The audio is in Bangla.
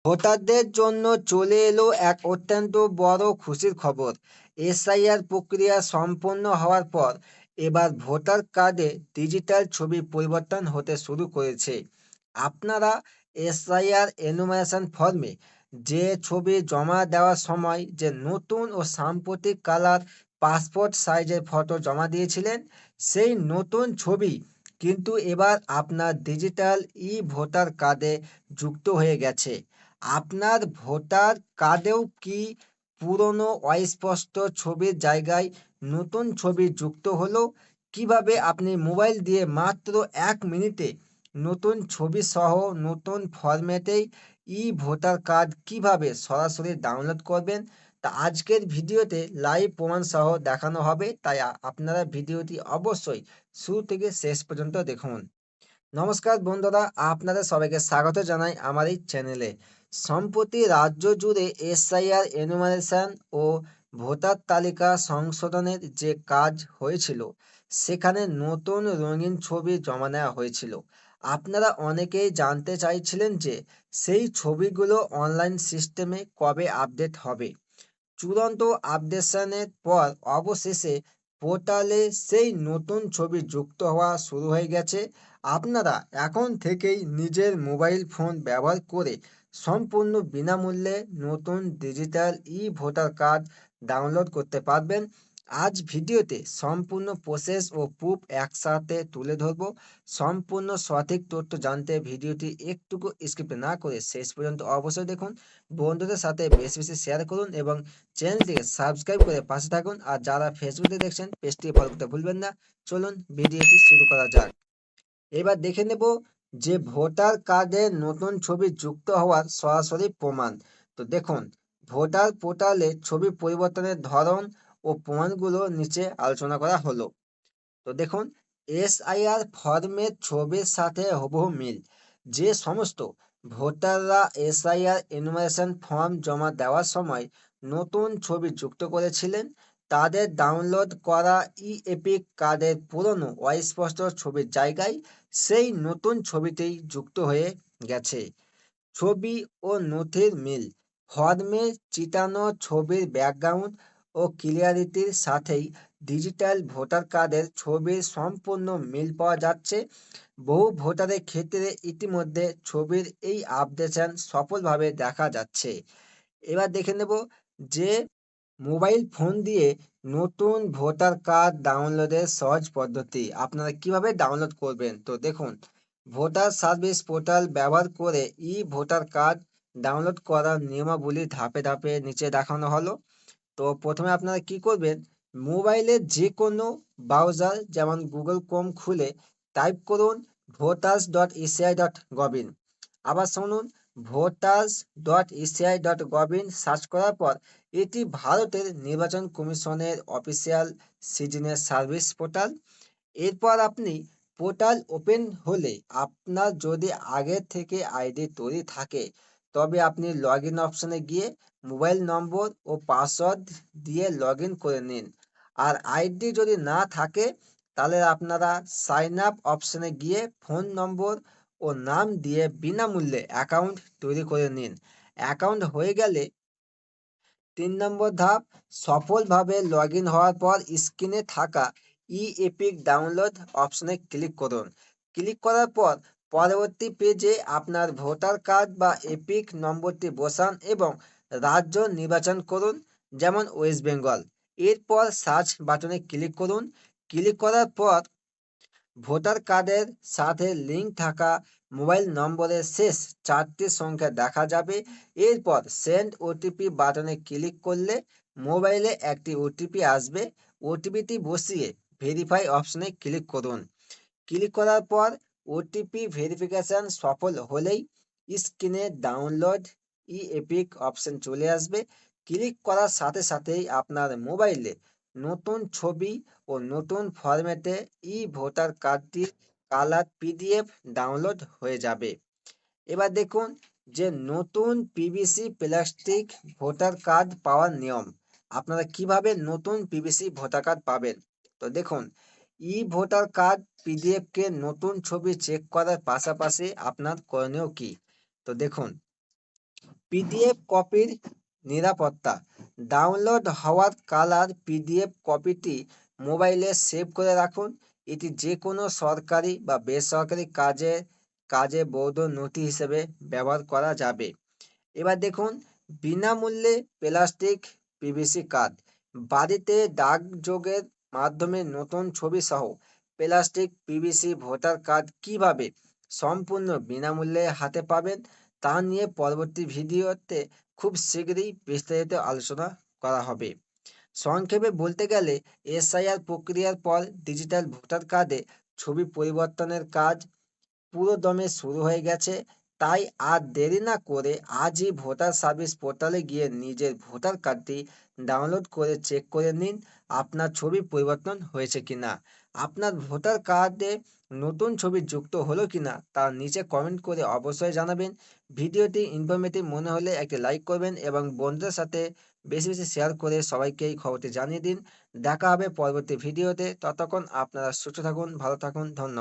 ভোটারদের জন্য চলে এলো এক অত্যন্ত বড় খুশির খবর। এসআইআর প্রক্রিয়া সম্পন্ন হওয়ার পর এবার ভোটার কার্ডে ডিজিটাল ছবি পরিবর্তন হতে শুরু করেছে। আপনারা এসআইআর এনুমারেশন ফর্মে যে ছবি জমা দেওয়ার সময় যে নতুন ও সাম্প্রতিক কালার পাসপোর্ট সাইজের ফটো জমা দিয়েছিলেন, সেই নতুন ছবি কিন্তু এবার আপনার ডিজিটাল ই ভোটার কার্ডে যুক্ত হয়ে গেছে। আপনার ভোটার কার্ডেও কি পুরনো অস্পষ্ট ছবির জায়গায় নতুন ছবি যুক্ত হলো? কিভাবে আপনি মোবাইল দিয়ে মাত্র 1 মিনিটে নতুন ছবি সহ নতুন ফরম্যাটেই ই ভোটার কার্ড কিভাবে সরাসরি ডাউনলোড করবেন, তা আজকের ভিডিওতে লাইভ প্রমাণ সহ দেখানো হবে। তাই আপনারা ভিডিওটি অবশ্যই শুরু থেকে শেষ পর্যন্ত দেখুন। নমস্কার বন্ধুরা, আপনাদের সবাইকে স্বাগত জানাই আমার এই চ্যানেলে। সম্প্রতি রাজ্য জুড়ে এসআইআর এনুমারেশন ও ভোটার তালিকা সংশোধনের যে কাজ হয়েছিল, সেখানে নতুন রঙিন ছবি জমা নেওয়া হয়েছিল। আপনারা অনেকেই জানতে চাইছিলেন যে সেই ছবিগুলো অনলাইন সিস্টেমে কবে আপডেট হবে। চূড়ান্ত আপডেশনের পর অবশেষে পোর্টালে সেই নতুন ছবি যুক্ত হওয়া শুরু হয়ে গেছে। আপনারা এখন থেকেই নিজের মোবাইল ফোন ব্যবহার করে সম্পূর্ণ বিনামূল্যে নতুন ডিজিটাল ই ভোটার কার্ড ডাউনলোড করতে পারবেন। আজ ভিডিওতে সম্পূর্ণ প্রসেস ও প্রুফ একসাথে তুলে ধরবো। সম্পূর্ণ সঠিক তথ্য জানতে ভিডিওটি একটুকু স্কিপ না করে শেষ পর্যন্ত অবশ্যই দেখুন। বন্ধুদের সাথে বেশি বেশি শেয়ার করুন এবং চ্যানেলটিকে সাবস্ক্রাইব করে পাশে থাকুন। আর যারা ফেসবুকে দেখছেন পেজটি ফলো করতে ভুলবেন না। চলুন ভিডিওটি শুরু করা যাক। এবার দেখে নেব যে ভোটার কার্ডে নতুন ছবি যুক্ত হওয়ার সরাসরি প্রমাণ। তো দেখুন, ভোটার পোর্টালে ছবি পরিবর্তনের ধরন ও প্রমাণগুলো নিচে আলোচনা করা হলো। তো দেখুন, এসআইআর ফর্মের ছবির সাথে হুবহু মিল। যে সমস্ত ভোটাররা এসআইআর এনুমারেশন ফর্ম জমা দেওয়ার সময় নতুন ছবি যুক্ত করেছিলেন, তাদের ডাউনলোড করা ই এপিক কার্ডের পুরনো অস্পষ্ট ছবির জায়গায় সেই নতুন ছবিতেই যুক্ত হয়ে গেছে। ছবি ও নথির মিল। ফর্মে চিটানো ছবির ব্যাকগ্রাউন্ড ও ক্লিয়ারিটির সাথেই ডিজিটাল ভোটার কার্ডের ছবির সম্পূর্ণ মিল পাওয়া যাচ্ছে। বহু ভোটারের ক্ষেত্রে ইতিমধ্যে ছবির এই আপডেশন সফলভাবে দেখা যাচ্ছে। এবার দেখে নেব যে মোবাইল ফোন দিয়ে নতুন ভোটার কার্ড ডাউনলোডের সহজ পদ্ধতি। আপনারা কিভাবে ডাউনলোড করবেন? তো দেখুন, ভোটার সার্ভিস পোর্টাল ব্যবহার করে ই ভোটার কার্ড ডাউনলোড করার নিয়মাবলী ধাপে ধাপে নিচে দেখানো হলো। তো প্রথমে আপনারা কি করবেন, মোবাইলে যে কোনো ব্রাউজার যেমন গুগল ক্রোম খুলে টাইপ করুন voters.eci.gov in। আবার শুনুন, voters.eci.gov in সার্চ করার পর এটি ভারতের নির্বাচন কমিশনের অফিসিয়াল সিটিজেন সার্ভিস পোর্টাল। এরপর আপনি পোর্টাল ওপেন হলে আপনার যদি আগে থেকে আইডি তৈরি থাকে, তবে আপনি লগ ইন অপশনে গিয়ে মোবাইল নম্বর ও পাসওয়ার্ড দিয়ে লগ ইন করে নিন। আর আইডি যদি না থাকে, তাহলে আপনারা সাইন আপ অপশনে গিয়ে ফোন নম্বর ও নাম দিয়ে বিনামূল্যে অ্যাকাউন্ট তৈরি করে নিন। অ্যাকাউন্ট হয়ে গেলে 3 নম্বর ধাপ, সফলভাবে লগ ইন হওয়ার পর স্ক্রিনে থাকা ই এপিক ডাউনলোড অপশনে ক্লিক করুন। ক্লিক করার পর পরবর্তী পেজে আপনার ভোটার কার্ড বা এপিক নম্বরটি বসান এবং রাজ্য নির্বাচন করুন, যেমন ওয়েস্ট বেঙ্গল। এরপর সার্চ বাটনে ক্লিক করুন। ক্লিক করার পর ভোটার কার্ডের সাথে লিঙ্ক থাকা মোবাইল নম্বরের শেষ 4টি সংখ্যা দেখা যাবে। এরপর সেন্ড ওটিপি বাটনে ক্লিক করলে মোবাইলে একটি ওটিপি আসবে। ওটিপিটি বসিয়ে ভেরিফাই অপশনে ক্লিক করুন। ক্লিক করার পর ওটিপি ভেরিফিকেশন সফল হলেই স্ক্রিনে ডাউনলোড ই এপিক অপশন চলে আসবে। ক্লিক করার সাথে সাথেই আপনার মোবাইলে নতুন ছবি ও নতুন ফরম্যাটে ই ভোটার কার্ডটির কালার পিডিএফ ডাউনলোড হয়ে যাবে। এবার দেখুন যে নতুন পিভিসি প্লাস্টিক ভোটার কার্ড পাওয়ার নিয়ম। আপনারা কিভাবে নতুন পিভিসি ভোটার কার্ড পাবেন? তো দেখুন, ই ভোটার কার্ড পিডিএফ কে নতুন ছবি চেক করার পাশাপাশি আপনার করণীয় কি? তো দেখুন, পিডিএফ কপির নিরাপত্তা। ডাউনলোড হওয়ার কালার পিডিএফ কপিটি মোবাইলে সেভ করে রাখুন। এটি যে কোনো সরকারি বা বেসরকারি কাজে বৈধ নথি হিসেবে ব্যবহার করা যাবে। এবার দেখুন, বিনামূল্যে প্লাস্টিক পিভিসি কার্ড। বাড়িতে ডাকযোগের মাধ্যমে নতুন ছবি সহ প্লাস্টিক পিভিসি ভোটার কার্ড কিভাবে সম্পূর্ণ বিনামূল্যে হাতে পাবেন তা নিয়ে পরবর্তী ভিডিওতে খুব শীঘ্রই বিস্তারিত আলোচনা করা হবে। সংক্ষেপে বলতে গেলে এসআইআর প্রক্রিয়ার পর ডিজিটাল ভোটার কার্ডে ছবি পরিবর্তনের কাজ পুরোদমে শুরু হয়ে গেছে। তাই আর দেরি না করে আজই ভোটার সার্ভিস পোর্টালে গিয়ে নিজের ভোটার কার্ডটি ডাউনলোড করে চেক করে নিন আপনার ছবি পরিবর্তন হয়েছে কিনা। আপনার ভোটার কার্ডে নতুন ছবি যুক্ত হলো কিনা তা নিচে কমেন্ট করে অবশ্যই জানাবেন। ভিডিওটি ইনফরমেটিভ মনে হলে একটি লাইক করবেন এবং বন্ধুদের সাথে বেশি বেশি শেয়ার করে সবাইকে এই খবরটি জানিয়ে দিন। দেখা হবে পরবর্তী ভিডিওতে। ততক্ষণ আপনারা সুস্থ থাকুন, ভালো থাকুন। ধন্যবাদ।